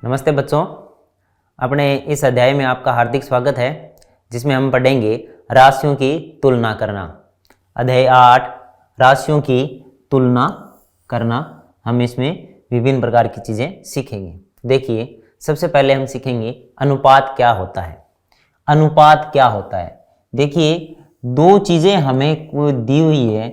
नमस्ते बच्चों, अपने इस अध्याय में आपका हार्दिक स्वागत है, जिसमें हम पढ़ेंगे राशियों की तुलना करना। अध्याय 8 राशियों की तुलना करना। हम इसमें विभिन्न प्रकार की चीज़ें सीखेंगे। देखिए, सबसे पहले हम सीखेंगे अनुपात क्या होता है। अनुपात क्या होता है? देखिए, दो चीज़ें हमें दी हुई है,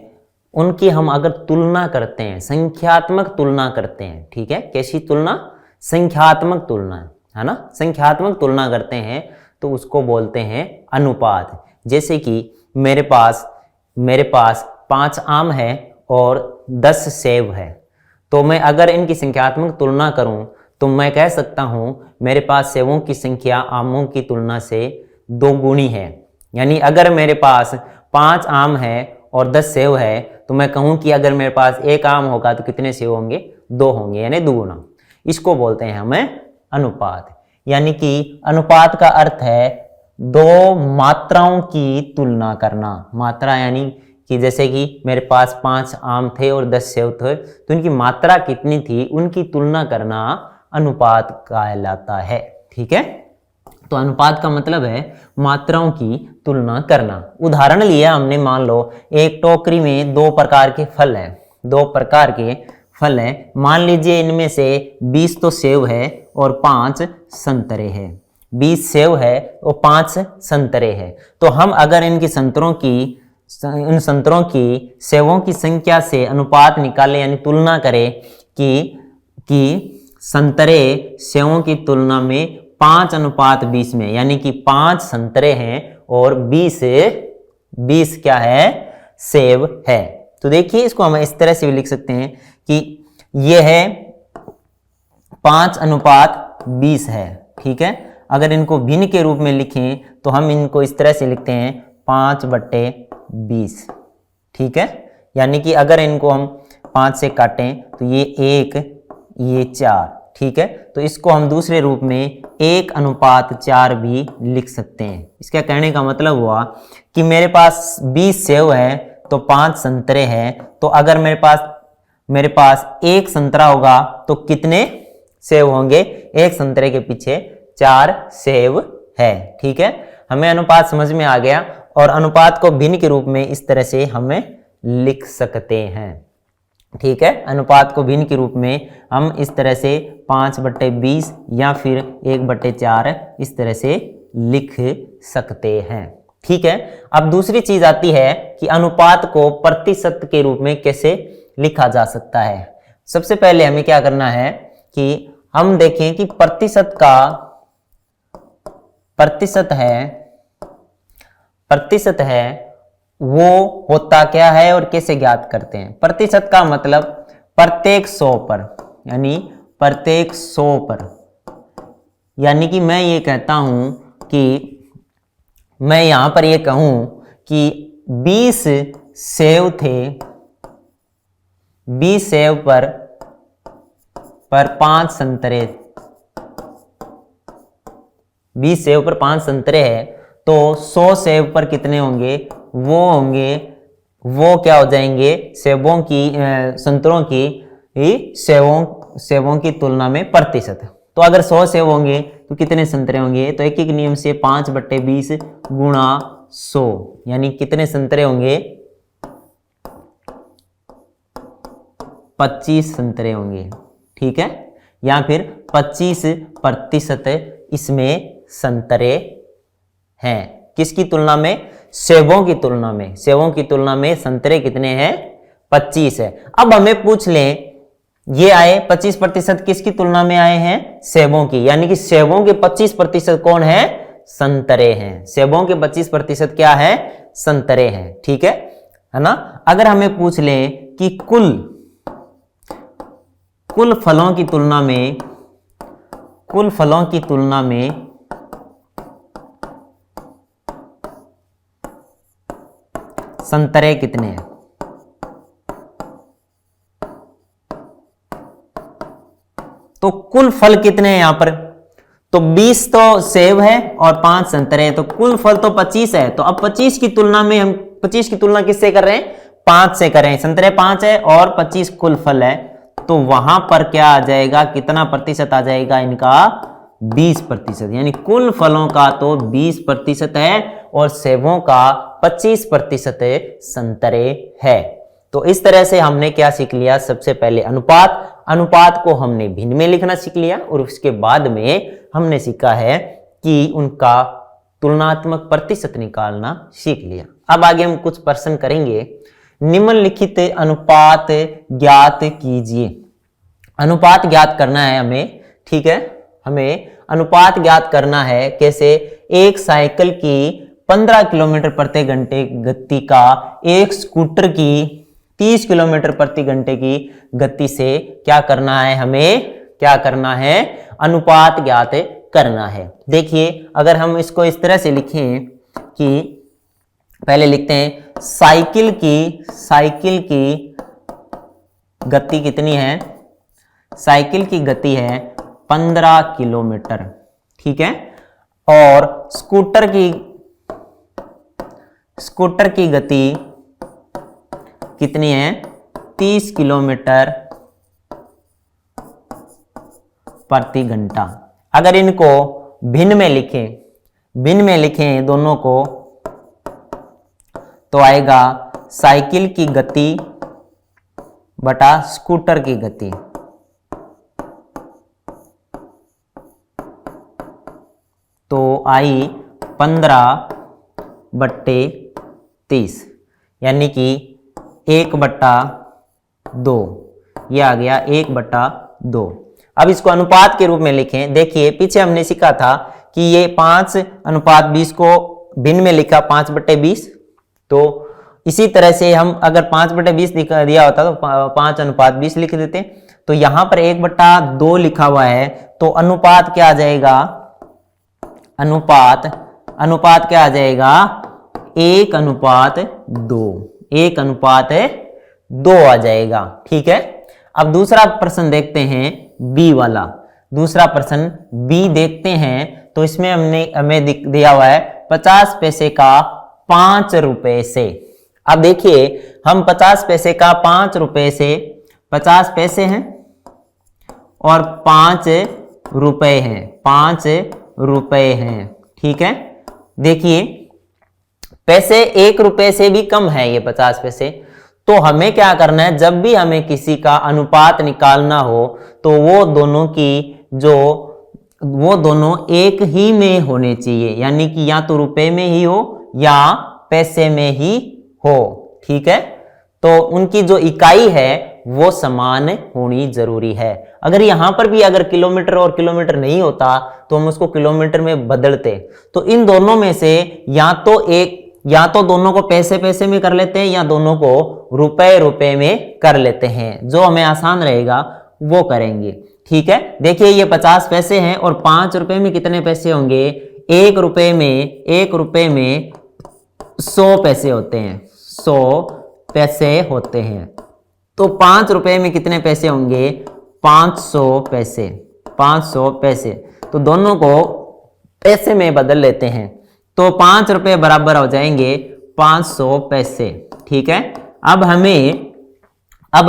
उनकी हम अगर तुलना करते हैं, संख्यात्मक तुलना करते हैं, ठीक है। कैसी तुलना? संख्यात्मक तुलना, है ना। संख्यात्मक तुलना करते हैं तो उसको बोलते हैं अनुपात। जैसे कि मेरे पास 5 आम है और 10 सेब है, तो मैं अगर इनकी संख्यात्मक तुलना करूं तो मैं कह सकता हूं मेरे पास सेबों की संख्या आमों की तुलना से 2 गुनी है। यानी अगर मेरे पास 5 आम है और 10 सेब है तो मैं कहूं कि अगर मेरे पास 1 आम होगा तो कितने सेब होंगे? 2 होंगे, यानी दुगुना। इसको बोलते हैं हमें अनुपात। यानी कि अनुपात का अर्थ है दो मात्राओं की तुलना करना। मात्रा यानी कि जैसे कि मेरे पास 5 आम थे और 10 सेब थे, तो इनकी मात्रा कितनी थी, उनकी तुलना करना अनुपात कहलाता है, ठीक है। तो अनुपात का मतलब है मात्राओं की तुलना करना। उदाहरण लिया हमने, मान लो एक टोकरी में 2 प्रकार के फल हैं, 2 प्रकार के फल है। मान लीजिए इनमें से 20 तो सेब है और 5 संतरे हैं। 20 सेब है और 5 संतरे हैं। तो हम अगर इन संतरों की सेबों की संख्या से अनुपात निकालें, यानी तुलना करें कि संतरे सेबों की तुलना में 5:20 में, यानी कि 5 संतरे हैं और 20 क्या है? सेब है। तो देखिए, इसको हम इस तरह से भी लिख सकते हैं कि यह है 5:20 है, ठीक है। अगर इनको भिन्न के रूप में लिखें तो हम इनको इस तरह से लिखते हैं 5/20, ठीक है। यानी कि अगर इनको हम 5 से काटें तो ये 1, ये 4, ठीक है। तो इसको हम दूसरे रूप में 1:4 भी लिख सकते हैं। इसका कहने का मतलब हुआ कि मेरे पास 20 सेब है तो 5 संतरे हैं, तो अगर मेरे पास 1 संतरा होगा तो कितने सेब होंगे? 1 संतरे के पीछे 4 सेब है, ठीक है। हमें अनुपात समझ में आ गया, और अनुपात को भिन्न के रूप में इस तरह से हमें लिख सकते हैं, ठीक है। अनुपात को भिन्न के रूप में हम इस तरह से 5/20 या फिर 1/4 इस तरह से लिख सकते हैं, ठीक है। अब दूसरी चीज आती है कि अनुपात को प्रतिशत के रूप में कैसे लिखा जा सकता है। सबसे पहले हमें क्या करना है कि हम देखें कि प्रतिशत है वो होता क्या है और कैसे ज्ञात करते हैं। प्रतिशत का मतलब प्रत्येक 100 पर, यानी प्रत्येक 100 पर। यानी कि मैं ये कहता हूं कि मैं यहां पर ये कहूं कि 20 सेब थे, 20 सेब पर 5 संतरे, 20 सेब पर 5 संतरे हैं, तो 100 सेब पर कितने होंगे? वो क्या हो जाएंगे? संतरों की सेबों की तुलना में प्रतिशत। तो अगर 100 सेब होंगे तो कितने संतरे होंगे? तो एक नियम से 5/20 गुणा 100, यानी कितने संतरे होंगे? 25 संतरे होंगे, ठीक है। या फिर 25% इसमें संतरे हैं। किसकी तुलना में? सेबों की तुलना में। सेबों की तुलना में संतरे कितने हैं? 25 है। अब हमें पूछ लें, ये आए 25% किसकी तुलना में आए हैं? सेबों की। यानी कि सेबों के 25% कौन है? संतरे हैं। सेबों के 25% क्या है? संतरे हैं, ठीक है ना। अगर हमें पूछ लें कि कुल फलों की तुलना में संतरे कितने हैं, तो कुल फल कितने हैं यहां पर? तो 20 तो सेब है और 5 संतरे हैं, तो कुल फल तो 25 है। तो अब 25 की तुलना में हम 25 की तुलना किससे कर रहे हैं? 5 से कर रहे हैं। संतरे 5 है और 25 कुल फल है, तो वहां पर क्या आ जाएगा, कितना प्रतिशत आ जाएगा इनका, 20%। यानी कुल फलों का तो 20% है और सेबों का 25% संतरे है। तो इस तरह से हमने क्या सीख लिया, सबसे पहले अनुपात को हमने भिन्न में लिखना सीख लिया और उसके बाद में हमने सीखा है कि उनका तुलनात्मक प्रतिशत निकालना सीख लिया। अब आगे हम कुछ प्रश्न करेंगे। निम्नलिखित अनुपात ज्ञात कीजिए। अनुपात ज्ञात करना है हमें, ठीक है, हमें अनुपात ज्ञात करना है। कैसे? एक साइकिल की 15 किलोमीटर प्रति घंटे गति का एक स्कूटर की 30 किलोमीटर प्रति घंटे की गति से क्या करना है, हमें क्या करना है, अनुपात ज्ञात करना है। देखिए अगर हम इसको इस तरह से लिखें कि पहले लिखते हैं साइकिल की गति कितनी है, साइकिल की गति है 15 किलोमीटर, ठीक है, और स्कूटर की गति कितनी है, 30 किलोमीटर प्रति घंटा। अगर इनको भिन्न में लिखें दोनों को, तो आएगा साइकिल की गति बटा स्कूटर की गति। तो आई 15/30 यानी कि 1/2, यह आ गया 1/2। अब इसको अनुपात के रूप में लिखें। देखिए पीछे हमने सीखा था कि ये 5:20 को भिन्न में लिखा 5/20, तो इसी तरह से हम अगर 5/20 दिया होता तो 5:20 लिख देते। तो यहां पर 1/2 लिखा हुआ है, तो अनुपात क्या आ जाएगा, अनुपात क्या आ जाएगा, 1:2, 1:2 आ जाएगा, ठीक है। अब दूसरा प्रश्न देखते हैं, बी वाला। दूसरा प्रश्न बी देखते हैं, तो इसमें हमें दिया हुआ है 50 पैसे का 5 रुपए से। अब देखिए हम 50 पैसे का 5 रुपए से, 50 पैसे हैं और 5 रुपए हैं, 5 रुपए हैं, ठीक है। देखिए पैसे 1 रुपए से भी कम है ये 50 पैसे। तो हमें क्या करना है, जब भी हमें किसी का अनुपात निकालना हो तो वो दोनों एक ही में होने चाहिए, यानी कि या तो रुपए में ही हो या पैसे में ही हो, ठीक है। तो उनकी जो इकाई है वो समान होनी जरूरी है। अगर यहां पर भी अगर किलोमीटर और किलोमीटर नहीं होता तो हम उसको किलोमीटर में बदलते। तो इन दोनों में से या तो दोनों को पैसे पैसे में कर लेते हैं या दोनों को रुपए रुपए में कर लेते हैं, जो हमें आसान रहेगा वो करेंगे, ठीक है। देखिए ये 50 पैसे हैं और 5 रुपए में कितने पैसे होंगे, 1 रुपए में 100 पैसे होते हैं, 100 पैसे होते हैं। तो 5 रुपए में कितने पैसे होंगे, 500 पैसे, 500 पैसे। तो दोनों को पैसे में बदल लेते हैं, तो 5 रुपए बराबर हो जाएंगे 500 पैसे, ठीक है। अब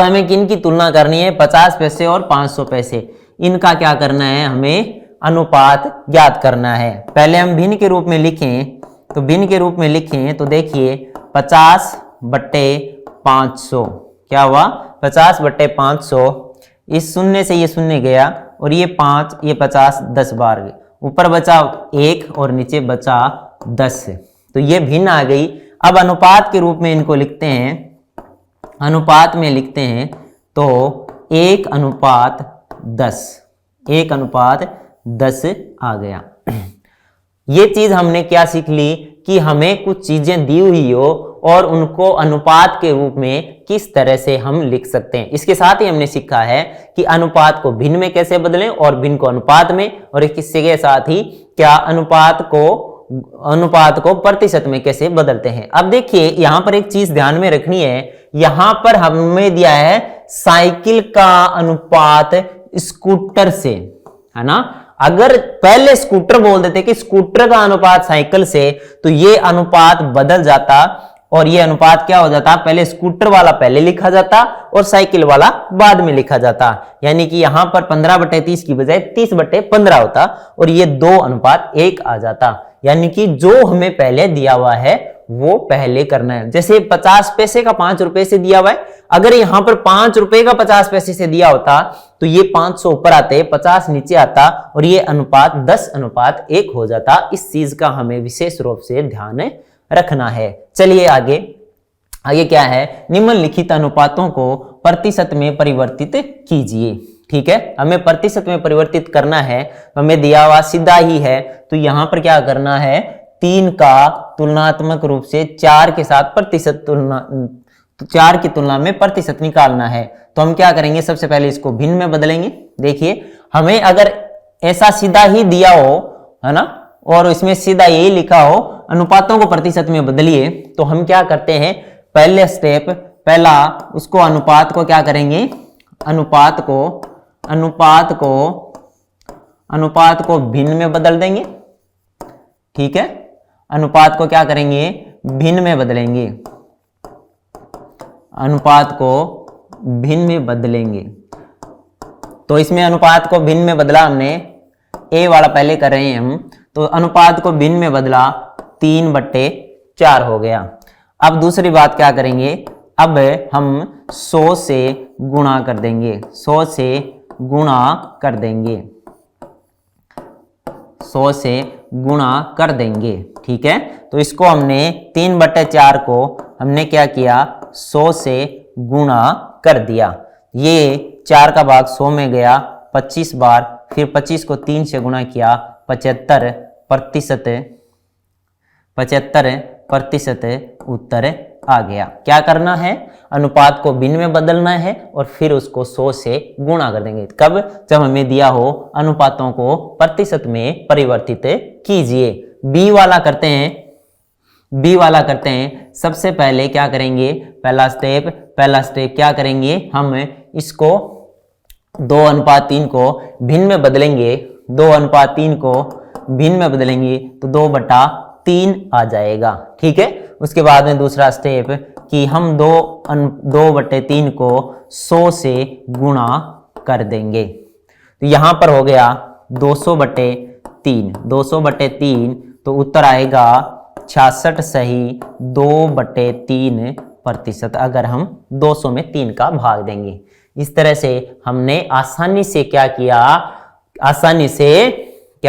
हमें किन की तुलना करनी है, 50 पैसे और 500 पैसे। इनका क्या करना है, हमें अनुपात ज्ञात करना है। पहले हम भिन्न के रूप में लिखें, तो भिन्न के रूप में लिखें तो देखिए 50/500 क्या हुआ, 50/500। इस शून्य से ये शून्य गया और ये 5, ये 50 10 बार गए, ऊपर बचा 1 और नीचे बचा 10, तो ये भिन्न आ गई। अब अनुपात के रूप में इनको लिखते हैं, अनुपात में लिखते हैं तो 1:10, 1:10 आ गया। ये चीज हमने क्या सीख ली कि हमें कुछ चीजें दी हुई हो और उनको अनुपात के रूप में किस तरह से हम लिख सकते हैं। इसके साथ ही हमने सीखा है कि अनुपात को भिन्न में कैसे बदलें और भिन्न को अनुपात में, और इसके के साथ ही क्या अनुपात को प्रतिशत में कैसे बदलते हैं। अब देखिए यहां पर एक चीज ध्यान में रखनी है, यहां पर हमें दिया है साइकिल का अनुपात स्कूटर से, है ना। अगर पहले स्कूटर बोल देते कि स्कूटर का अनुपात साइकिल से, तो ये अनुपात बदल जाता और ये अनुपात क्या हो जाता, पहले स्कूटर वाला पहले लिखा जाता और साइकिल वाला बाद में लिखा जाता। यानी कि यहां पर 15/30 की बजाय 30/15 होता और ये 2:1 आ जाता। यानी कि जो हमें पहले दिया हुआ है वो पहले करना है। जैसे 50 पैसे का 5 रुपए से दिया हुआ है, अगर यहां पर 5 रुपए का 50 पैसे से दिया होता तो ये 500 ऊपर आते, 50 नीचे आता और ये अनुपात 10:1 हो जाता। इस चीज का हमें विशेष रूप से ध्यान रखना है। चलिए आगे क्या है, निम्नलिखित अनुपातों को प्रतिशत में परिवर्तित कीजिए। ठीक है, हमें प्रतिशत में परिवर्तित करना है, हमें दिया हुआ सीधा ही है, तो यहां पर क्या करना है, 3 का तुलनात्मक रूप से 4 के साथ प्रतिशत तुलना, 4 की तुलना में प्रतिशत निकालना है। तो हम क्या करेंगे, सबसे पहले इसको भिन्न में बदलेंगे। देखिए हमें अगर ऐसा सीधा ही दिया हो, है ना, और इसमें सीधा यही लिखा हो अनुपातों को प्रतिशत में बदलिए, तो हम क्या करते हैं, पहले स्टेप, पहला उसको अनुपात को क्या करेंगे, अनुपात को भिन्न में बदल देंगे। ठीक है, अनुपात को क्या करेंगे, भिन्न में बदलेंगे, अनुपात को भिन्न में बदलेंगे। तो इसमें अनुपात को भिन्न में बदला हमने, ए वाला पहले कर रहे हैं हम, तो अनुपात को भिन्न में बदला, 3/4 हो गया। अब दूसरी बात क्या करेंगे, अब हम 100 से गुणा कर देंगे, 100 से गुणा कर देंगे, 100 से गुणा कर देंगे। ठीक है, तो इसको हमने 3/4 को हमने क्या किया, 100 से गुणा कर दिया। ये 4 का भाग 100 में गया 25 बार, फिर 25 को 3 से गुणा किया, 75% उत्तर आ गया। क्या करना है, अनुपात को भिन्न में बदलना है और फिर उसको 100 से गुणा कर देंगे। कब, जब हमें दिया हो अनुपातों को प्रतिशत में परिवर्तित कीजिए। बी वाला करते हैं, सबसे पहले क्या करेंगे, पहला स्टेप क्या करेंगे, हम इसको 2:3 को भिन्न में बदलेंगे, 2:3 को भिन्न में बदलेंगे तो 2/3 आ जाएगा। ठीक है, उसके बाद में दूसरा स्टेप कि हम 2/3 को 100 से गुणा कर देंगे, तो यहां पर हो गया 200/3, 200/3, तो उत्तर आएगा 66 सही 2/3%, अगर हम 200 में 3 का भाग देंगे। इस तरह से हमने आसानी से क्या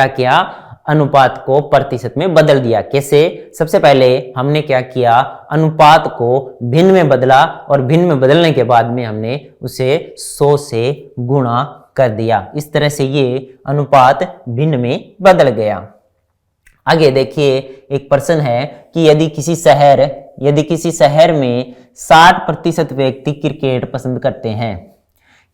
किया, अनुपात को प्रतिशत में बदल दिया। कैसे, सबसे पहले हमने क्या किया, अनुपात को भिन्न में बदला और भिन्न में बदलने के बाद में हमने उसे 100 से गुणा कर दिया। इस तरह से ये अनुपात भिन्न में बदल गया। आगे देखिए, एक प्रश्न है कि यदि किसी शहर में 60% व्यक्ति क्रिकेट पसंद करते हैं,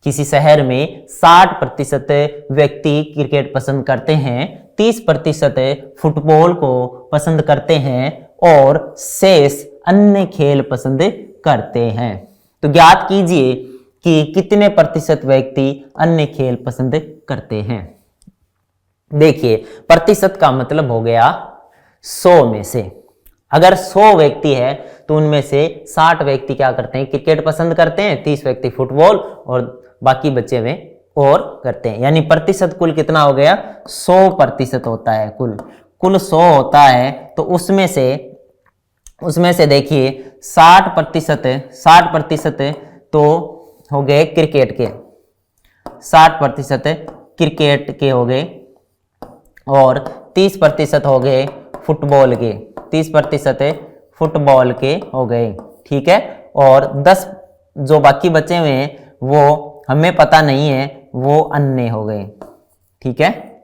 किसी शहर में 60% व्यक्ति क्रिकेट पसंद करते हैं, 30% फुटबॉल को पसंद करते हैं और शेष अन्य खेल पसंद करते हैं, तो ज्ञात कीजिए कि कितने प्रतिशत व्यक्ति अन्य खेल पसंद करते हैं। देखिए, प्रतिशत का मतलब हो गया 100 में से, अगर 100 व्यक्ति है तो उनमें से 60 व्यक्ति क्या करते हैं, क्रिकेट पसंद करते हैं, 30 व्यक्ति फुटबॉल और बाकी बचे हुए और करते हैं। यानी प्रतिशत कुल कितना हो गया, 100% होता है, कुल 100 होता है। तो उसमें से देखिए 60% तो हो गए क्रिकेट के, 60% क्रिकेट के हो गए और 30% हो गए फुटबॉल के, 30% फुटबॉल के हो गए। ठीक है, और 10 जो बाकी बचे हुए हैं वो हमें पता नहीं है, वो अन्य हो गए। ठीक है,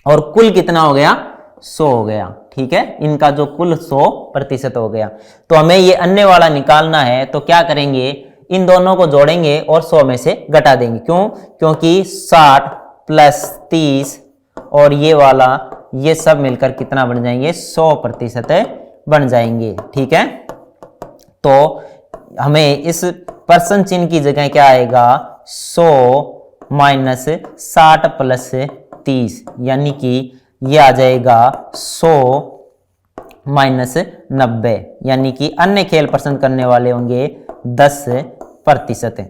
और कुल कितना हो गया, 100 हो गया। ठीक है, इनका जो कुल 100% हो गया। तो हमें ये अन्य वाला निकालना है, तो क्या करेंगे, इन दोनों को जोड़ेंगे और 100 में से घटा देंगे। क्यों, क्योंकि 60 + 30 और ये वाला, ये सब मिलकर कितना बन जाएंगे, 100% बन जाएंगे। ठीक है, तो हमें इस परसेंट चिन्ह की जगह क्या आएगा, 100 - 60 + 30, यानी कि ये आ जाएगा 100 - 90, यानी कि अन्य खेल पसंद करने वाले होंगे 10%।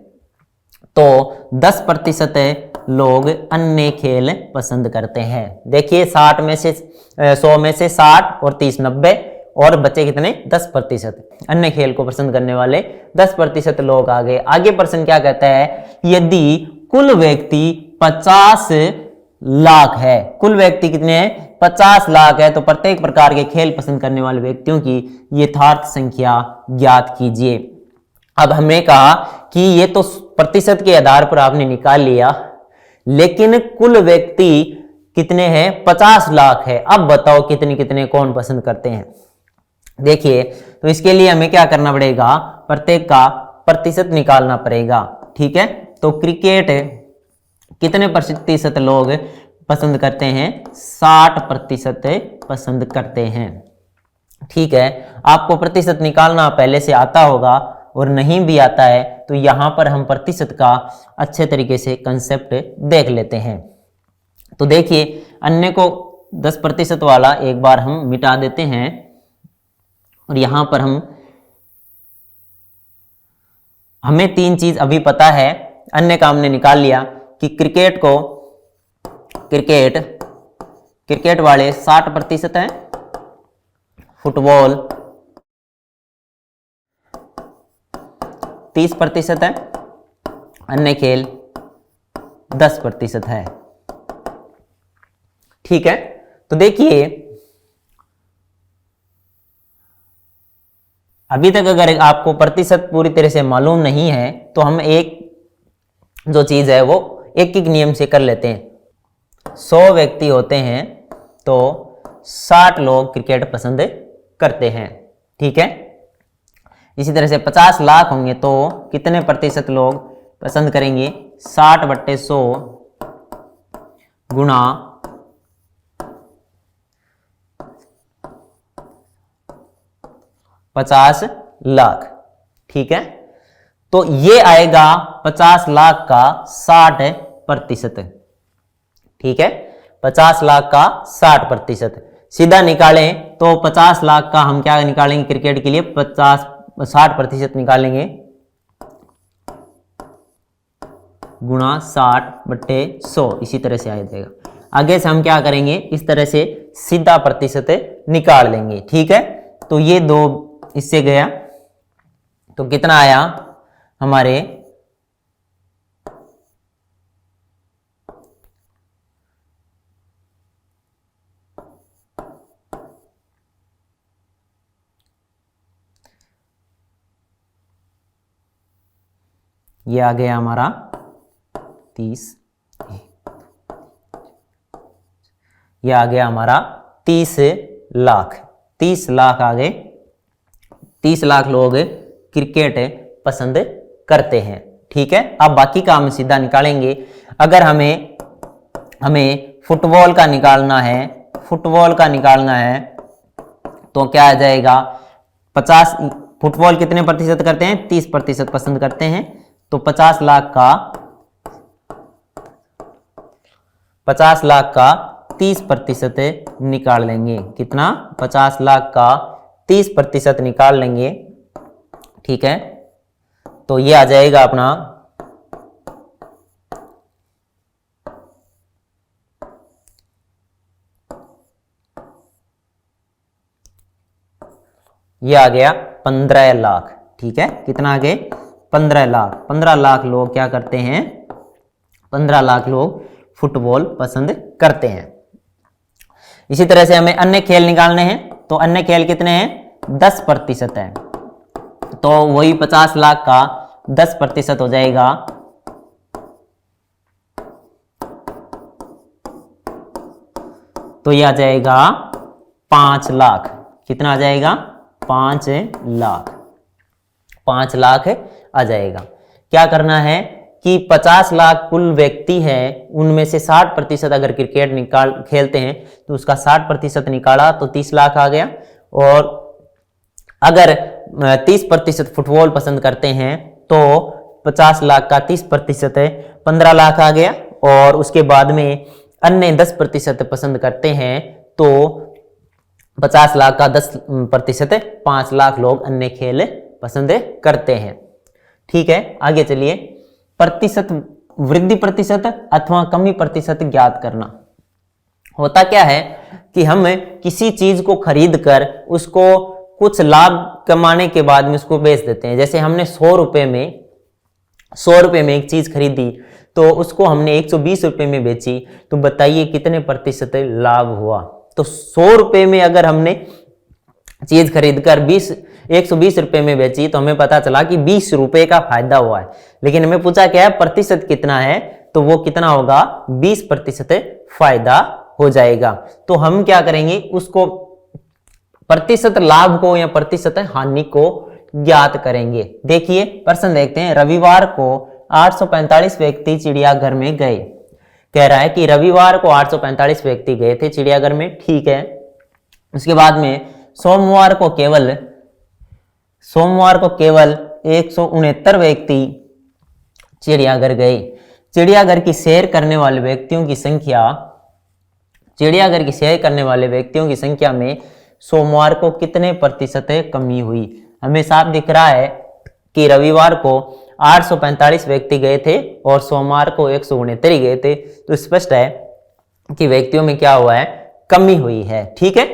तो 10% लोग अन्य खेल पसंद करते हैं। देखिए 60 में से 100 में से 60 और 30 90 और बच्चे कितने 10%। अन्य खेल को पसंद करने वाले 10% लोग आगे प्रश्न क्या कहता है, यदि कुल व्यक्ति 50 लाख है, कुल व्यक्ति कितने हैं 50 लाख है, तो प्रत्येक प्रकार के खेल पसंद करने वाले व्यक्तियों की यथार्थ संख्या ज्ञात कीजिए। अब हमने कहा कि ये तो प्रतिशत के आधार पर आपने निकाल लिया, लेकिन कुल व्यक्ति कितने हैं 50 लाख है। अब बताओ कितने कितने कौन पसंद करते हैं। देखिए तो इसके लिए हमें क्या करना पड़ेगा, प्रत्येक का प्रतिशत निकालना पड़ेगा। ठीक है, तो क्रिकेट कितने प्रतिशत लोग पसंद करते हैं, 60% पसंद करते हैं। ठीक है, आपको प्रतिशत निकालना पहले से आता होगा और नहीं भी आता है तो यहां पर हम प्रतिशत का अच्छे तरीके से कंसेप्ट देख लेते हैं। तो देखिए अन्य को 10% वाला एक बार हम मिटा देते हैं और यहां पर हमें 3 चीज अभी पता है। अन्य का हमने निकाल लिया कि क्रिकेट वाले 60% हैं, फुटबॉल 30% है, अन्य खेल 10% है। ठीक है, तो देखिए अभी तक अगर आपको प्रतिशत पूरी तरह से मालूम नहीं है तो हम एक जो चीज है वो एक एक नियम से कर लेते हैं। 100 व्यक्ति होते हैं तो 60 लोग क्रिकेट पसंद करते हैं। ठीक है, इसी तरह से 50 लाख होंगे तो कितने प्रतिशत लोग पसंद करेंगे, 60/100 गुणा 50 लाख। ठीक है, तो ये आएगा 50 लाख का 60%। ठीक है, 50 लाख का 60%। सीधा निकालें तो 50 लाख का हम क्या निकालेंगे क्रिकेट के लिए, 60% निकालेंगे गुणा 60/100, इसी तरह से आ जाएगा। आगे से हम क्या करेंगे, इस तरह से सीधा प्रतिशत निकाल लेंगे। ठीक है, तो ये 2 इससे गया तो कितना आया हमारे ये आ गया हमारा 30, ये आ गया हमारा 30 लाख। 30 लाख आ गए, 30 लाख लोग क्रिकेट पसंद करते हैं। ठीक है, अब बाकी का हम सीधा निकालेंगे। अगर हमें फुटबॉल का निकालना है तो क्या आ जाएगा, 50 फुटबॉल कितने प्रतिशत करते हैं, 30% पसंद करते हैं। तो 50 लाख का 30% निकाल लेंगे। कितना, 50 लाख का 30% निकाल लेंगे। ठीक है, तो ये आ जाएगा अपना ये आ गया 15 लाख। ठीक है, कितना आ गए 15 लाख। 15 लाख लोग क्या करते हैं, 15 लाख लोग फुटबॉल पसंद करते हैं। इसी तरह से हमें अन्य खेल निकालने हैं तो अन्य खेल कितने हैं, 10% है। तो वही 50 लाख का 10% हो जाएगा तो यह आ जाएगा 5 लाख। कितना आ जाएगा, 5 लाख। 5 लाख आ जाएगा। क्या करना है कि 50 लाख कुल व्यक्ति है, उनमें से 60% अगर क्रिकेट खेलते हैं तो उसका 60% निकाला तो 30 लाख आ गया। और अगर 30% फुटबॉल पसंद करते हैं तो 50 लाख का 30% है, 15 लाख आ गया। और उसके बाद में अन्य 10% पसंद करते हैं तो 50 लाख का 10% है, 5 लाख लोग अन्य खेल पसंद करते हैं। ठीक है, आगे चलिए। प्रतिशत, वृद्धि प्रतिशत अथवा कमी प्रतिशत ज्ञात करना। होता क्या है कि हम किसी चीज को खरीद कर उसको कुछ लाभ कमाने के बाद में उसको बेच देते हैं। जैसे हमने 100 रुपए में एक चीज खरीदी, तो उसको हमने 120 रुपए में बेची, तो बताइए कितने प्रतिशत लाभ हुआ। तो 100 रुपए में अगर हमने चीज खरीद कर 120 रुपए में बेची, तो हमें पता चला कि 20 रुपए का फायदा हुआ है। लेकिन हमें पूछा क्या है, प्रतिशत कितना है, तो वो कितना होगा, 20% फायदा हो जाएगा। तो हम क्या करेंगे, उसको प्रतिशत लाभ को या प्रतिशत हानि को ज्ञात करेंगे। देखिए प्रश्न देखते हैं। रविवार को 845 व्यक्ति चिड़ियाघर में गए। कह रहा है कि रविवार को 845 व्यक्ति गए थे चिड़ियाघर में। ठीक है, उसके बाद में सोमवार को केवल 169 व्यक्ति चिड़ियाघर गए। चिड़ियाघर की सैर करने वाले व्यक्तियों की संख्या में सोमवार को कितने प्रतिशत कमी हुई। हमें साफ दिख रहा है कि रविवार को 845 व्यक्ति गए थे और सोमवार को 169 ही गए थे, तो स्पष्ट है कि व्यक्तियों में क्या हुआ है, कमी हुई है। ठीक है,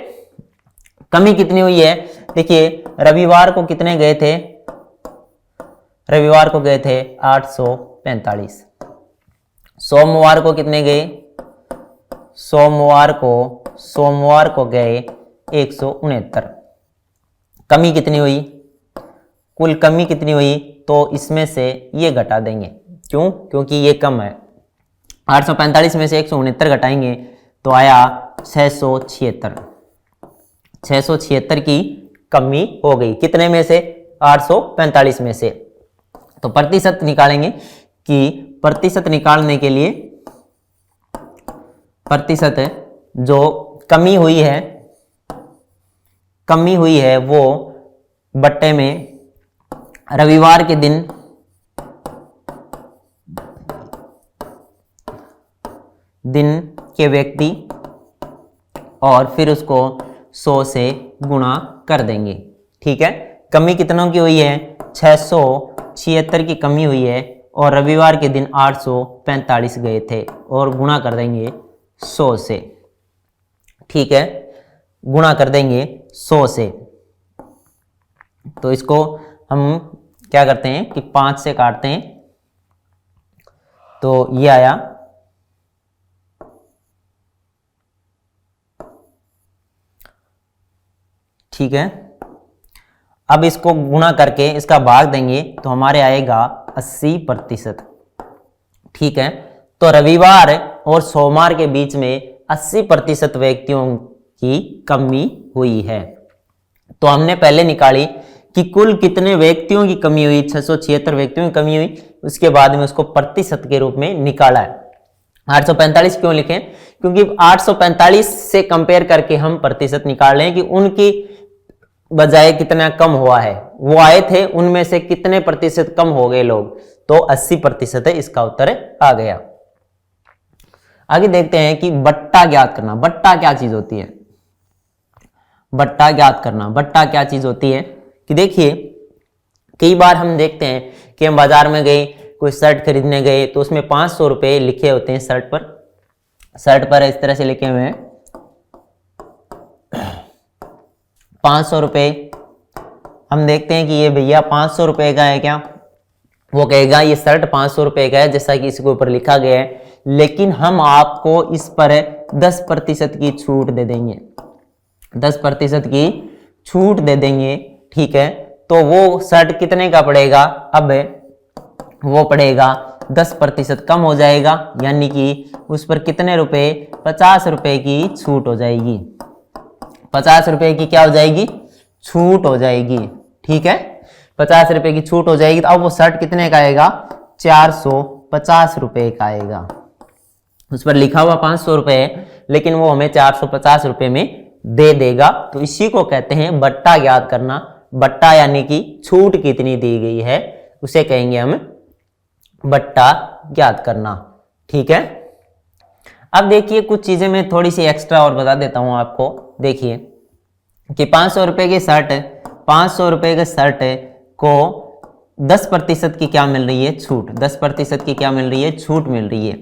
कमी कितनी हुई है, देखिए रविवार को कितने गए थे, रविवार को गए थे 845। सोमवार को कितने गए, सोमवार को गए 169। कमी कितनी हुई, कुल कमी कितनी हुई, तो इसमें से ये घटा देंगे। क्यों, क्योंकि ये कम है। 845 में से 169 घटाएंगे तो आया 676। 676 की कमी हो गई, कितने में से, 845 में से। तो प्रतिशत निकालेंगे कि प्रतिशत निकालने के लिए प्रतिशत जो कमी हुई है वो बट्टे में रविवार के दिन के व्यक्ति और फिर उसको 100 से गुणा कर देंगे। ठीक है, कमी कितनों की हुई है, 676 की कमी हुई है और रविवार के दिन 845 गए थे और गुणा कर देंगे 100 से। ठीक है, गुणा कर देंगे 100 से। तो इसको हम क्या करते हैं कि 5 से काटते हैं, तो ये आया ठीक है। अब इसको गुणा करके इसका भाग देंगे तो हमारे आएगा 80%। ठीक है, तो रविवार और सोमवार के बीच में 80% व्यक्तियों की कमी हुई है। तो हमने पहले निकाली कि कुल कितने व्यक्तियों की कमी हुई, 676 व्यक्तियों की कमी हुई। उसके बाद में उसको प्रतिशत के रूप में निकाला है। 845 क्यों लिखें, क्योंकि 845 से कंपेयर करके हम प्रतिशत निकाल रहे हैं कि उनकी बजाय कितना कम हुआ है। वो आए थे, उनमें से कितने प्रतिशत कम हो गए लोग, तो 80% है, इसका उत्तर आ गया। आगे देखते हैं कि बट्टा ज्ञात करना। बट्टा क्या चीज होती है, बट्टा ज्ञात करना। बट्टा क्या चीज होती है कि देखिए कई बार हम देखते हैं कि हम बाजार में गए, कोई शर्ट खरीदने गए, तो उसमें 500 रुपए लिखे होते हैं शर्ट पर इस तरह से लिखे हुए हैं 500 रुपए। हम देखते हैं कि ये भैया 500 रुपए का है क्या, वो कहेगा ये शर्ट 500 रुपए का है जैसा कि इसके ऊपर लिखा गया है, लेकिन हम आपको इस पर 10% की छूट दे देंगे, 10% की छूट दे देंगे। ठीक है, तो वो शर्ट कितने का पड़ेगा, अब वो पड़ेगा 10% कम हो जाएगा, यानी कि उस पर कितने रुपए, 50 रुपए की छूट हो जाएगी। 50 रुपए की क्या हो जाएगी, छूट हो जाएगी। ठीक है, 50 रुपए की छूट हो जाएगी। तो अब वो शर्ट कितने का आएगा, 450 रुपए का आएगा। उस पर लिखा हुआ 500 रुपए है, लेकिन वो हमें 450 रुपए में दे देगा। तो इसी को कहते हैं बट्टा ज्ञात करना। बट्टा यानी कि छूट कितनी दी गई है, उसे कहेंगे हम बट्टा ज्ञात करना। ठीक है, अब देखिए कुछ चीजें मैं थोड़ी सी एक्स्ट्रा और बता देता हूं आपको। देखिए कि 500 रुपए की शर्ट, 500 रुपए के शर्ट को 10% की क्या मिल रही है, छूट। 10% की क्या मिल रही है, छूट मिल रही है।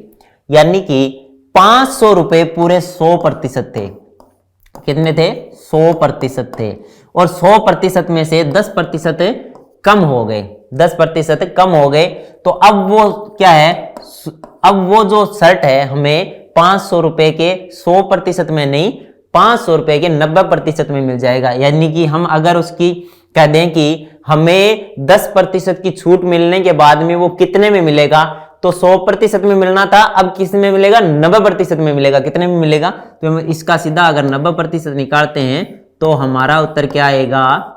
यानी कि 500 रुपए पूरे 100% थे। कितने थे, 100% थे। और 100% में से 10% कम हो गए, 10% कम हो गए। तो अब वो क्या है, अब वो जो शर्ट है हमें 500 रुपए के 100% में नहीं, 500 रुपए के 90% में मिल जाएगा। यानी कि हम अगर उसकी कह दें कि हमें 10% की छूट मिलने के बाद में वो कितने में मिलेगा, तो 100% में मिलना था, अब किस में मिलेगा, 90% में मिलेगा। कितने में मिलेगा, तो हम इसका सीधा अगर 90% निकालते हैं तो हमारा उत्तर क्या आएगा,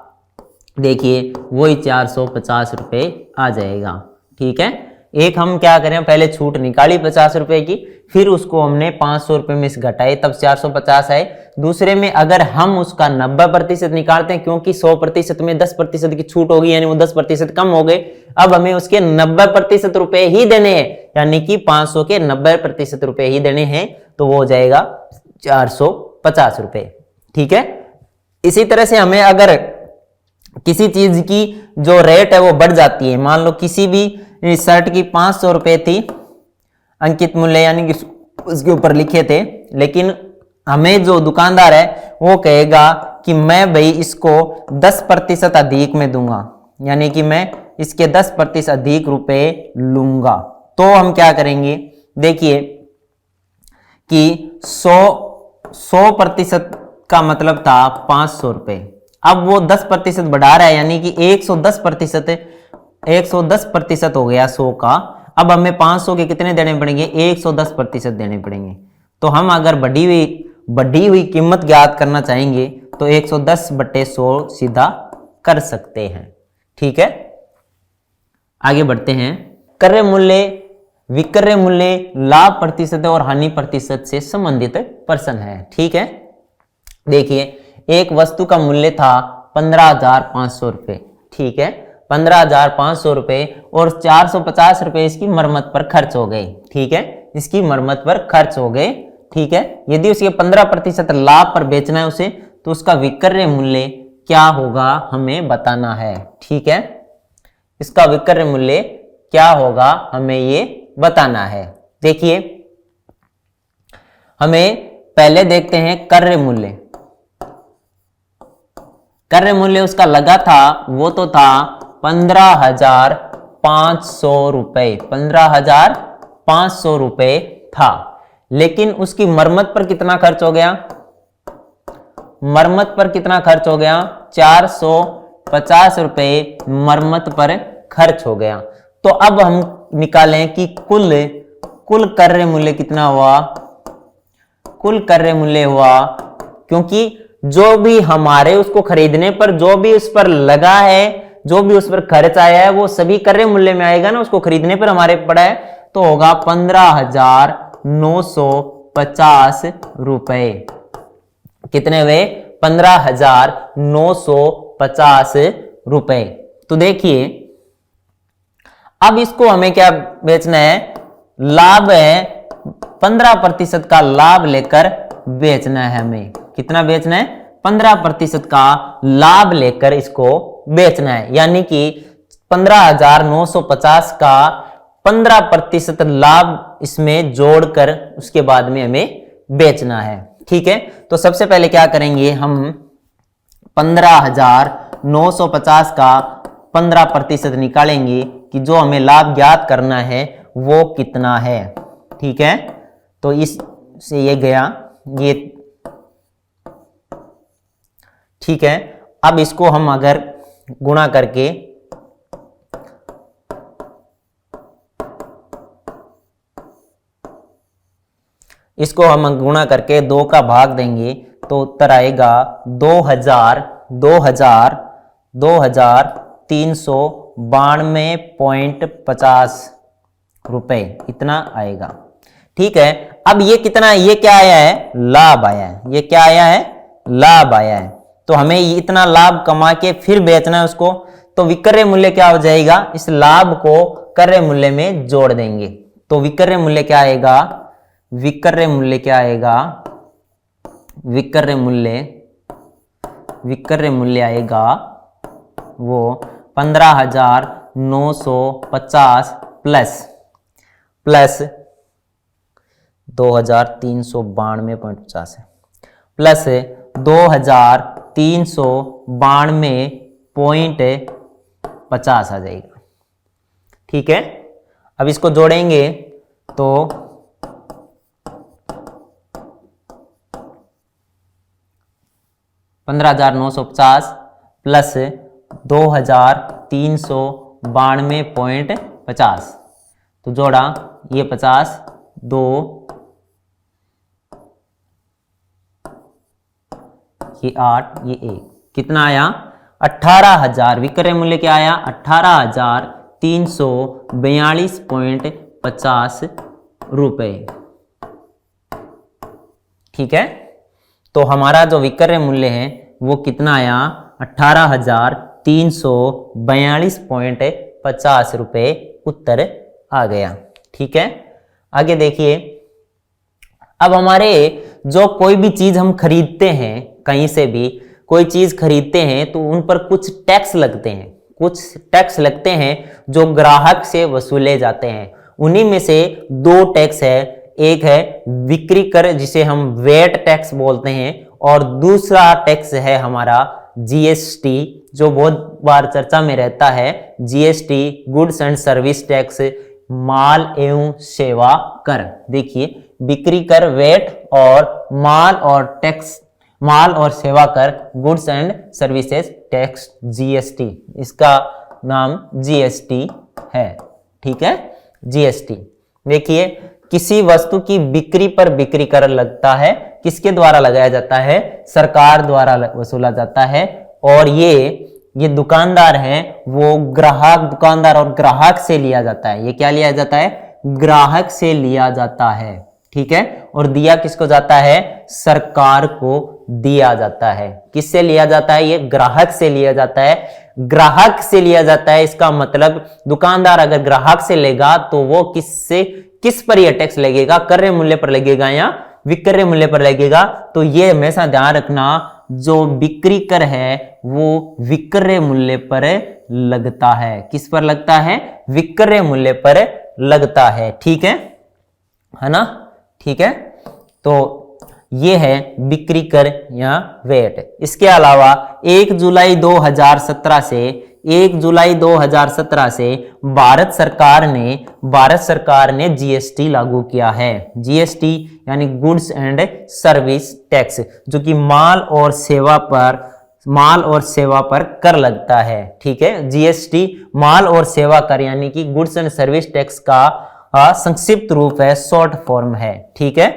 देखिए वही 450 रुपए आ जाएगा। ठीक है, एक हम क्या करें, पहले छूट निकाली 50 रुपए की, फिर उसको हमने 500 रुपए में से घटाए, तब 450 आए। दूसरे में अगर हम उसका 90% निकालते हैं, क्योंकि 100% में 10% की छूट होगी, यानी वो 10% कम हो गए। अब हमें उसके 90% रुपए ही देने हैं, यानी कि 500 के 90% रुपए ही देने हैं, तो वो हो जाएगा 450 रुपए। ठीक है, इसी तरह से हमें अगर किसी चीज की जो रेट है वो बढ़ जाती है, मान लो किसी भी शर्ट की 500 रुपए थी अंकित मूल्य, यानी कि उसके ऊपर लिखे थे, लेकिन हमें जो दुकानदार है वो कहेगा कि मैं भाई इसको 10% अधिक में दूंगा, यानी कि मैं इसके 10% अधिक रुपए लूंगा। तो हम क्या करेंगे, देखिए कि 100% का मतलब था 500 रुपए, अब वो 10% बढ़ा रहा है, यानी कि 110% हो गया 100 का। अब हमें 500 के कितने देने पड़ेंगे, 110% देने पड़ेंगे। तो हम अगर बढ़ी हुई कीमत ज्ञात करना चाहेंगे तो 110/100 सीधा कर सकते हैं। ठीक है, आगे बढ़ते हैं। क्रय मूल्य, विक्रय मूल्य लाभ प्रतिशत और हानि प्रतिशत से संबंधित प्रश्न है। ठीक है, देखिए एक वस्तु का मूल्य था 15,500 रुपए। ठीक है, 15,500 रुपए और 450 रुपए इसकी मरम्मत पर खर्च हो गए। ठीक है, इसकी मरम्मत पर खर्च हो गए। ठीक है, यदि उसके 15% लाभ पर बेचना है उसे, तो उसका विक्रय मूल्य क्या होगा हमें बताना है। ठीक है, इसका विक्रय मूल्य क्या होगा हमें ये बताना है। देखिए हमें पहले देखते हैं क्रय मूल्य। क्रय मूल्य उसका लगा था, वो तो था 15,500 रुपए, 15,500 रुपए था। लेकिन उसकी मरम्मत पर कितना खर्च हो गया, मरम्मत पर कितना खर्च हो गया, 450 रुपए मरम्मत पर खर्च हो गया। तो अब हम निकालें कि कुल क्रय मूल्य कितना हुआ, कुल क्रय मूल्य हुआ, क्योंकि जो भी हमारे उसको खरीदने पर जो भी उस पर लगा है, जो भी उस पर खर्च आया है, वो सभी क्रय मूल्य में आएगा ना, उसको खरीदने पर हमारे पड़ा है, तो होगा 15,950 रुपए। कितने हुए, 15,950 रुपए। तो देखिए अब इसको हमें क्या बेचना है, लाभ है 15% का लाभ लेकर बेचना है हमें। कितना बेचना है, 15% का लाभ लेकर इसको बेचना है, यानी कि 15,950 का 15% लाभ इसमें जोड़कर उसके बाद में हमें बेचना है। ठीक है, तो सबसे पहले क्या करेंगे, हम 15,950 का 15% निकालेंगे कि जो हमें लाभ ज्ञात करना है वो कितना है। ठीक है, तो इससे ये गया ये। ठीक है, अब इसको हम अगर गुणा करके इसको हम गुणा करके 2 का भाग देंगे तो उत्तर आएगा 2,392.50 रुपए, इतना आएगा। ठीक है, अब ये कितना, ये क्या आया है, लाभ आया है। ये क्या आया है, लाभ आया है। तो हमें इतना लाभ कमा के फिर बेचना है उसको, तो विक्रय मूल्य क्या हो जाएगा, इस लाभ को क्रय मूल्य में जोड़ देंगे। तो विक्रय मूल्य क्या आएगा, विक्रय मूल्य क्या आएगा, विक्रय मूल्य विक्रय मूल्य आएगा वो 15,950 प्लस 2,392.50 है, प्लस 2,392.50 आ जाएगा। ठीक है, अब इसको जोड़ेंगे तो 15,950 प्लस 2,392.50, तो जोड़ा ये 50, 2 ये 8, ये 1, कितना आया 18,000। विक्रय मूल्य क्या आया 18,342.50 रुपए। ठीक है, तो हमारा जो विक्रय मूल्य है वो कितना आया 18,342.50 रुपए उत्तर आ गया। ठीक है, आगे देखिए, अब हमारे जो कोई भी चीज हम खरीदते हैं, कहीं से भी कोई चीज खरीदते हैं तो उन पर कुछ टैक्स लगते हैं, कुछ टैक्स लगते हैं जो ग्राहक से वसूले जाते हैं। उन्हीं में से 2 टैक्स है, एक है बिक्री कर जिसे हम वेट टैक्स बोलते हैं, और दूसरा टैक्स है हमारा जीएसटी, जो बहुत बार चर्चा में रहता है। GST goods and service tax, माल एवं सेवा कर। देखिए, बिक्री कर वेट और माल और सेवा कर goods and services tax GST, इसका नाम जीएसटी है। ठीक है, जीएसटी। देखिए, किसी वस्तु की बिक्री पर बिक्री कर लगता है, किसके द्वारा लगाया जाता है, सरकार द्वारा वसूला जाता है। और ये दुकानदार है वो दुकानदार और ग्राहक से लिया जाता है। ये क्या लिया जाता है, ग्राहक से लिया जाता है। ठीक है, और दिया किसको जाता है, सरकार को दिया जाता है। किससे लिया जाता है, ये ग्राहक से लिया जाता है। ग्राहक से लिया जाता है, इसका मतलब दुकानदार अगर ग्राहक से लेगा तो वो किस पर यह टैक्स लगेगा, क्रय मूल्य पर लगेगा या विक्रय मूल्य पर लगेगा। तो ये हमेशा ध्यान रखना, जो बिक्री कर है वो विक्रय मूल्य पर लगता है। किस पर लगता है, विक्रय मूल्य पर लगता है। ठीक है ना। ठीक है, तो ये है बिक्री कर या वेट। इसके अलावा 1 जुलाई 2017 से भारत सरकार ने जीएसटी लागू किया है। जीएसटी यानी गुड्स एंड सर्विस टैक्स, जो कि माल और सेवा पर कर लगता है। ठीक है, जीएसटी माल और सेवा कर यानी कि गुड्स एंड सर्विस टैक्स का संक्षिप्त रूप है, शॉर्ट फॉर्म है। ठीक है,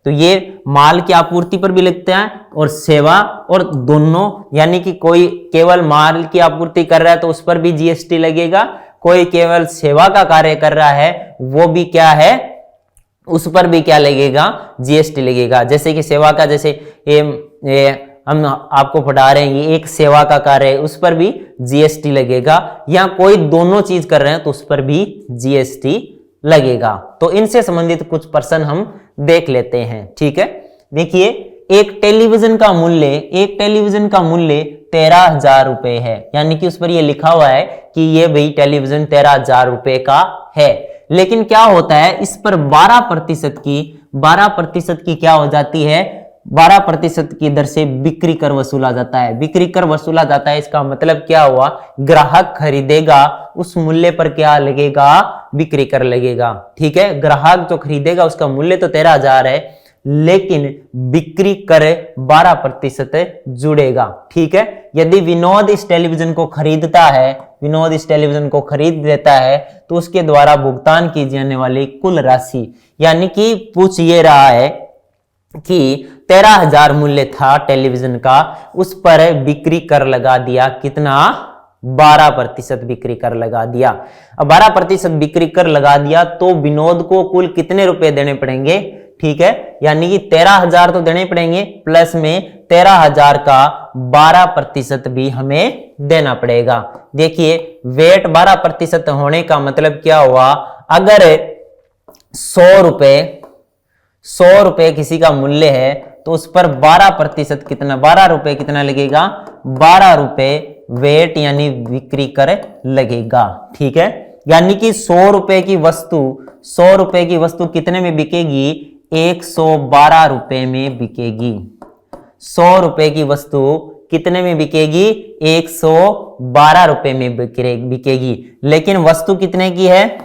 तो ये माल की आपूर्ति पर भी लगता है और सेवा, और दोनों, यानी कि कोई केवल माल की आपूर्ति कर रहा है तो उस पर भी जीएसटी लगेगा, कोई केवल सेवा का कार्य कर रहा है वो भी क्या है, उस पर भी क्या लगेगा, जीएसटी लगेगा। जैसे कि सेवा का, जैसे ये हम आपको पढ़ा रहे हैं, ये एक सेवा का कार्य है, उस पर भी जीएसटी लगेगा। या कोई दोनों चीज कर रहे हैं तो उस पर भी जीएसटी लगेगा। तो इनसे संबंधित कुछ प्रश्न हम देख लेते हैं। ठीक है, देखिए, एक टेलीविजन का मूल्य 13,000 रुपए है, यानी कि उस पर यह लिखा हुआ है कि ये भाई टेलीविजन 13,000 रुपए का है। लेकिन क्या होता है, इस पर 12% की क्या हो जाती है, 12% की दर से बिक्री कर वसूला जाता है। बिक्री कर वसूला जाता है, इसका मतलब क्या हुआ, ग्राहक खरीदेगा उस मूल्य पर क्या लगेगा, बिक्री कर लगेगा। ठीक है, ग्राहक जो खरीदेगा उसका मूल्य तो 13,000 है, लेकिन बिक्री कर 12% जुड़ेगा। ठीक है, यदि विनोद इस टेलीविजन को खरीद लेता है तो उसके द्वारा भुगतान की जाने वाली कुल राशि, यानी कि पूछ ये रहा है कि 13,000 मूल्य था टेलीविजन का, उस पर बिक्री कर लगा दिया, कितना, 12% बिक्री कर लगा दिया। अब 12% बिक्री कर लगा दिया तो विनोद को कुल कितने रुपए देने पड़ेंगे। ठीक है, यानी कि 13,000 तो देने पड़ेंगे, प्लस में 13,000 का 12% भी हमें देना पड़ेगा। देखिए, वेट 12% होने का मतलब क्या हुआ, अगर 100 रुपए किसी का मूल्य है तो उस पर 12% कितना, 12 रुपए कितना लगेगा, 12 रुपए वेट यानी बिक्री कर लगेगा। ठीक है, यानी कि 100 रुपए की वस्तु, 100 रुपए की वस्तु कितने में बिकेगी, 112 रुपए में बिकेगी। 100 रुपए की वस्तु कितने में बिकेगी, 112 रुपए में बिकेगी। लेकिन वस्तु कितने की है,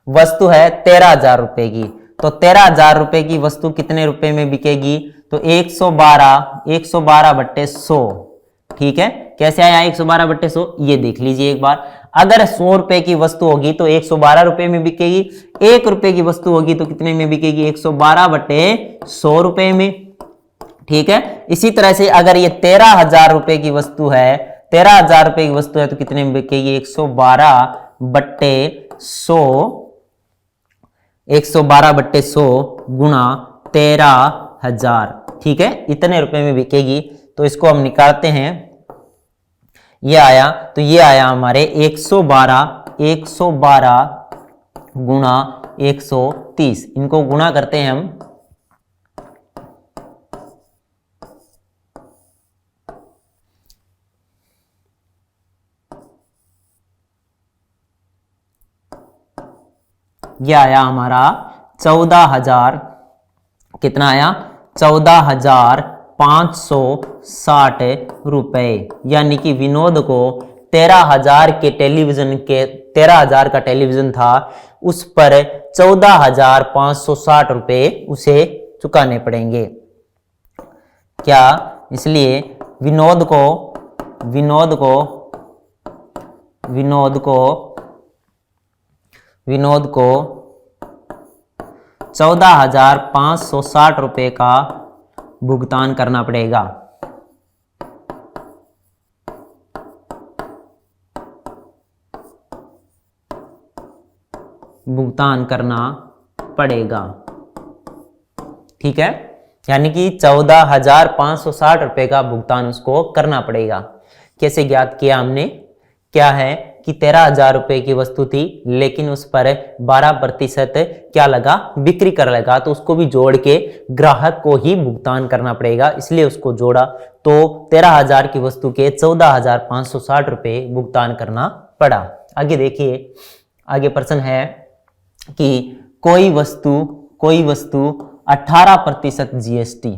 वस्तु है 13,000 रुपए की, तो 13,000 रुपए की वस्तु कितने रुपए में बिकेगी, तो 112 बट्टे 100। ठीक है, कैसे आया 112 बट्टे 100, ये देख लीजिए एक बार। अगर 100 रुपए की वस्तु होगी तो 112 रुपए में बिकेगी, 1 रुपए की वस्तु होगी तो कितने में बिकेगी, 112 बट्टे 100 रुपए में। ठीक है, इसी तरह से अगर ये 13,000 रुपए की वस्तु है, 13,000 रुपए की वस्तु है तो कितने में बिकेगी, 112 बट्टे 100, 112 बट्टे 100 गुणा 13,000। ठीक है, इतने रुपए में बिकेगी। तो इसको हम निकालते हैं, ये आया, तो ये आया हमारे 112 गुणा 130, इनको गुणा करते हैं हम, ये आया हमारा 14,000, कितना आया, 14,560 रुपए। यानी कि विनोद को 13,000 के टेलीविजन के, 13,000 का टेलीविजन था, उस पर 14,560 रुपए उसे चुकाने पड़ेंगे। क्या, इसलिए विनोद को 14,560 रुपए का भुगतान करना पड़ेगा। ठीक है, यानी कि 14,560 रुपए का भुगतान उसको करना पड़ेगा। कैसे ज्ञात किया हमने, क्या है कि 13,000 रुपए की वस्तु थी, लेकिन उस पर 12% क्या लगा, बिक्री कर लगा, तो उसको भी जोड़ के ग्राहक को ही भुगतान करना पड़ेगा, इसलिए उसको जोड़ा। तो 13,000 की वस्तु के 14,560 रुपए भुगतान करना पड़ा। आगे देखिए, आगे प्रश्न है कि कोई वस्तु 18% जीएसटी,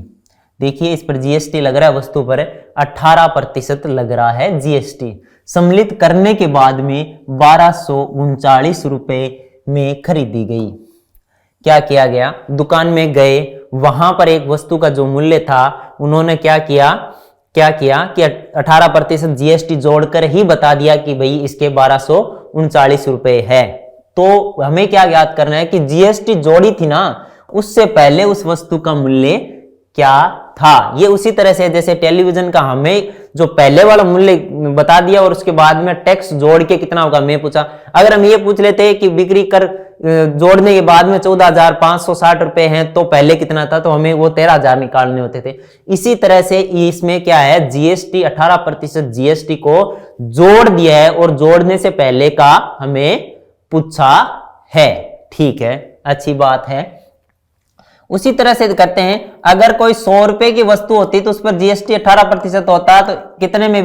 देखिए इस पर जीएसटी लग रहा है, वस्तु पर 18% लग रहा है जीएसटी, सम्मिलित करने के बाद में 1239 रुपए में खरीदी गई। क्या किया गया, दुकान में गए, वहां पर एक वस्तु का जो मूल्य था, उन्होंने क्या किया कि 18% जीएसटी जोड़कर ही बता दिया कि भाई इसके 1239 रुपए है। तो हमें क्या ज्ञात करना है कि जीएसटी जोड़ी थी ना, उससे पहले उस वस्तु का मूल्य क्या था। ये उसी तरह से जैसे टेलीविजन का हमें जो पहले वाला मूल्य बता दिया और उसके बाद में टैक्स जोड़ के कितना होगा मैं पूछा, अगर हम ये पूछ लेते कि बिक्री कर जोड़ने के बाद में 14,560 रुपए हैं तो पहले कितना था, तो हमें वो 13,000 निकालने होते थे। इसी तरह से इसमें क्या है, जीएसटी 18% जीएसटी को जोड़ दिया है और जोड़ने से पहले का हमें पूछा है। ठीक है, अच्छी बात है। उसी तरह से करते हैं, अगर कोई 100 रुपए की वस्तु होती तो उस पर जीएसटी 18% होता, तो कितने में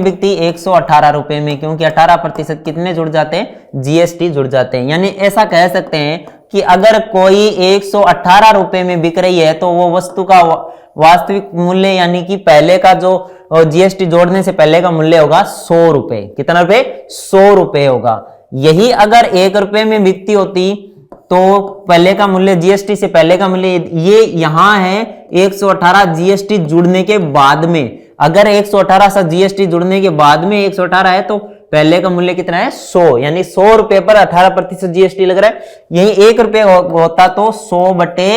बिकती 118 रुपए में, क्योंकि 18% कितने जुड़ जाते हैं, जीएसटी जुड़ जाते हैं। यानी ऐसा कह सकते हैं कि अगर कोई 118 रुपए में बिक रही है तो वो वस्तु का वास्तविक मूल्य यानी कि पहले का जो जीएसटी जोड़ने से पहले का मूल्य होगा 100 रुपए। कितना रुपए, 100 रुपए होगा। यही अगर 1 रुपए में बिकती होती तो पहले का मूल्य, जीएसटी से पहले का मूल्य ये यहां है 118, जीएसटी जुड़ने के बाद में, अगर 118 से जीएसटी जुड़ने के बाद में 118 है तो पहले का मूल्य कितना है, 100, यानी 100 रुपए पर 18% जीएसटी लग रहा है। यही 1 रुपए होता तो 100 बटे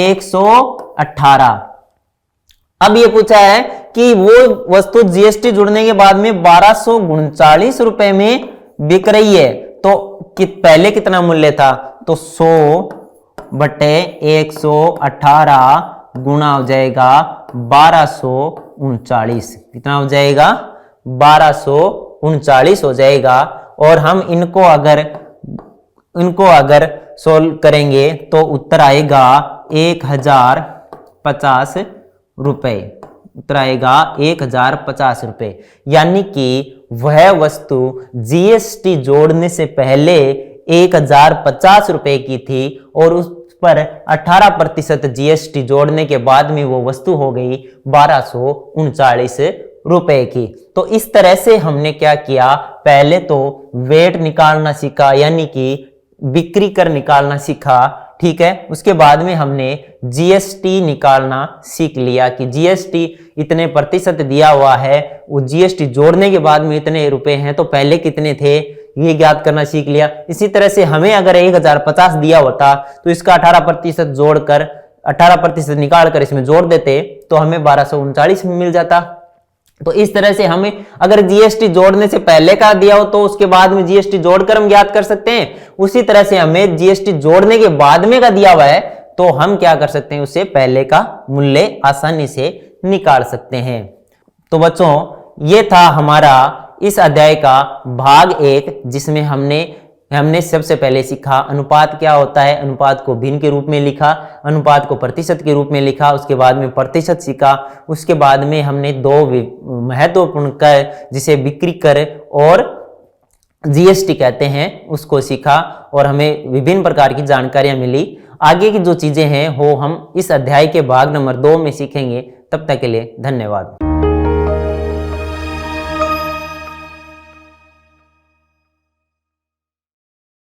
118। अब ये पूछा है कि वो वस्तु जीएसटी जुड़ने के बाद में 1239 रुपए में बिक रही है, तो पहले कितना मूल्य था, तो 100 बटे 118 गुणा हो जाएगा 1239। कितना हो जाएगा, 1239 हो जाएगा। और हम इनको अगर सोल्व करेंगे तो उत्तर आएगा 1000 50 रुपए, उत्तर आएगा 1050 रुपए। यानी कि वह वस्तु जीएसटी जोड़ने से पहले 1050 रुपए की थी और उस पर 18% जीएसटी जोड़ने के बाद में वो वस्तु हो गई 1239 रुपए की। तो इस तरह से हमने क्या किया, पहले तो वेट निकालना सीखा, यानी कि बिक्री कर निकालना सीखा, ठीक है। उसके बाद में हमने जीएसटी निकालना सीख लिया कि जीएसटी इतने प्रतिशत दिया हुआ है, वो जीएसटी जोड़ने के बाद में इतने रुपए हैं, तो पहले कितने थे ये ज्ञात करना सीख लिया। इसी तरह से हमें अगर 1050 दिया होता तो इसका 18% जोड़कर 18% निकाल कर इसमें जोड़ देते तो हमें 1239 मिल जाता। तो इस तरह से हमें अगर जीएसटी जोड़ने से पहले का दिया हो तो उसके बाद में जीएसटी जोड़कर हम ज्ञात कर सकते हैं। उसी तरह से हमें जीएसटी जोड़ने के बाद में का दिया हुआ है तो हम क्या कर सकते हैं, उससे पहले का मूल्य आसानी से निकाल सकते हैं। तो बच्चों ये था हमारा इस अध्याय का भाग 1, जिसमें हमने सबसे पहले सीखा अनुपात क्या होता है, अनुपात को भिन्न के रूप में लिखा, अनुपात को प्रतिशत के रूप में लिखा, उसके बाद में प्रतिशत सीखा, उसके बाद में हमने 2 महत्वपूर्ण कर जिसे बिक्री कर और जीएसटी कहते हैं उसको सीखा और हमें विभिन्न प्रकार की जानकारियां मिली। आगे की जो चीजें हैं वो हम इस अध्याय के भाग नंबर 2 में सीखेंगे। तब तक के लिए धन्यवाद।